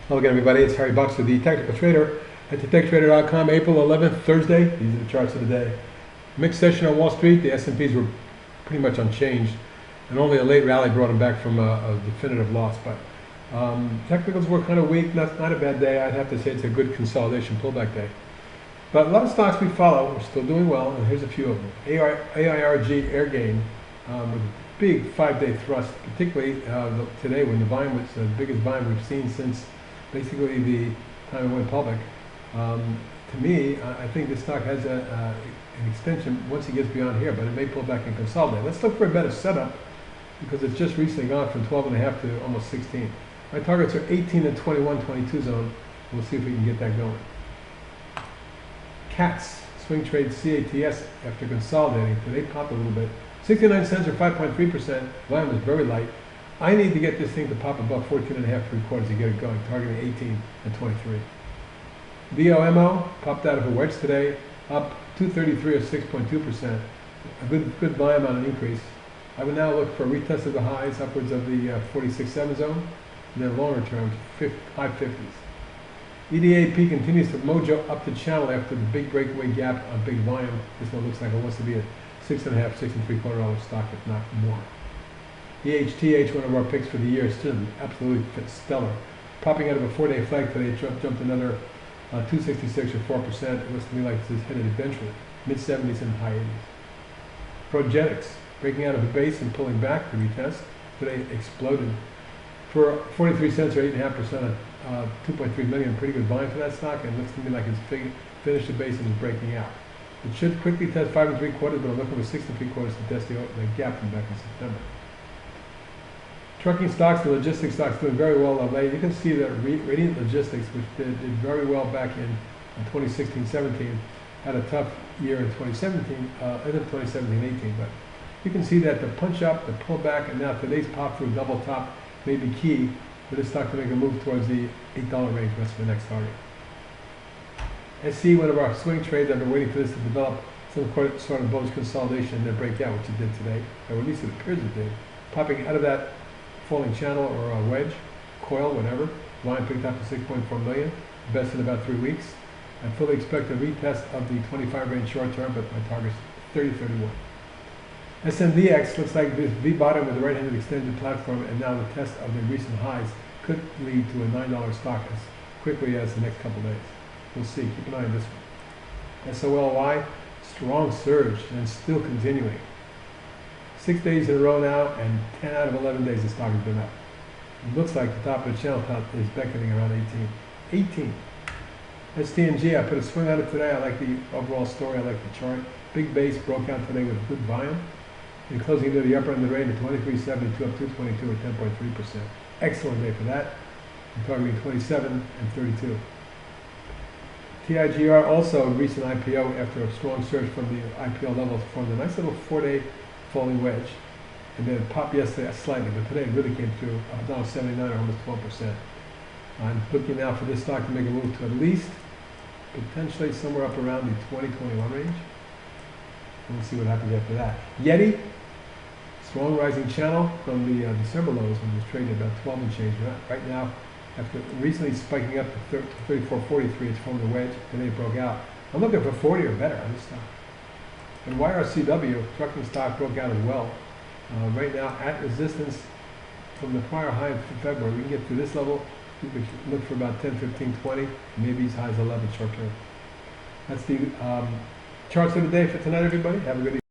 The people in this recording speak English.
Hello again, everybody. It's Harry Bucks with the Technical Trader at thetechtrader.com. April 11th, Thursday. These are the charts of the day. Mixed session on Wall Street. The S&Ps were pretty much unchanged, and only a late rally brought them back from a definitive loss. But technicals were kind of weak. Not a bad day. I'd have to say it's a good consolidation pullback day. But a lot of stocks we follow are still doing well, and here's a few of them. AIRG Airgain with a big 5-day thrust, particularly today when the volume was the biggest volume we've seen since basically the time it went public. To me, I think this stock has an extension once it gets beyond here, but it may pull back and consolidate. Let's look for a better setup because it's just recently gone from 12.5 to almost 16. My targets are 18 and 21, 22 zone. We'll see if we can get that going. CATS, swing trade CATS after consolidating. Today popped a little bit. 69 cents or 5.3%. Volume is very light. I need to get this thing to pop above 14.5 3/4 to get it going, targeting 18 and 23. DOMO popped out of a wedge today, up 233 or 6.2%. A good volume on an increase. I would now look for a retest of the highs upwards of the 46.7 zone, and then longer term, high 50s. EDAP continues to mojo up the channel after the big breakaway gap on big volume. This one looks like it wants to be a $6.5, $6.75 stock, if not more. EHTH, one of our picks for the year, is still absolutely stellar. Popping out of a 4-day flag today, it jumped another 266 or 4%. It looks to me like this is headed eventually. Mid-70s and high 80s. PGNX, breaking out of a base and pulling back to retest. Today exploded. For 43 cents or 8.5%, 2.3 million, pretty good volume for that stock, and it looks to me like it's finished the base and is breaking out. It should quickly test 5 3/4, but I'm looking for 6 3/4 to test the gap from back in September. Trucking stocks, the logistics stocks doing very well of late. You can see that Radiant Logistics, which did very well back in 2016-17, had a tough year in 2017, end of 2017-18. But you can see that the punch up, the pull back, and now today's pop through double top may be key for this stock to make a move towards the $8 range. That's the next target. SC, one of our swing trades, I've been waiting for this to develop some sort of bullish consolidation and then break out, which it did today, or at least it appears it did. Popping out of that falling channel or a wedge, coil, whatever. Line picked up to 6.4 million, best in about 3 weeks. I fully expect a retest of the 25 range short term, but my target's 30.31. SNDX looks like this V bottom with the right-handed extended platform, and now the test of the recent highs could lead to a $9 stock as quickly as the next couple days. We'll see. Keep an eye on this one. SOLY, strong surge and still continuing. 6 days in a row now, and 10 out of 11 days the stock has been up. It looks like the top of the channel top is beckoning around 18. 18. STNG, I put a swing on it today. I like the overall story. I like the chart. Big base broke out today with good volume. And closing to the upper end of the range at 23.72 up to 22 or 10.3%. Excellent day for that. I'm targeting 27 and 32. TIGR also a recent IPO after a strong surge from the IPO levels formed a nice little 4-day falling wedge, and then it popped yesterday slightly, but today it really came through up down 79 or almost 12%. I'm looking now for this stock to make a move to at least potentially somewhere up around the 2021 range. We'll see what happens after that. Yeti, strong rising channel from the December lows when it was trading about 12 and change. Right now, after recently spiking up to 34.43, it's formed a wedge. Today it broke out. I'm looking for 40 or better on this stock. And YRCW, trucking stock, broke out as well. Right now at resistance from the prior high in February. We can get to this level. We should look for about 10, 15, 20, maybe as high as 11 short term. That's the charts of the day for tonight, everybody. Have a good evening.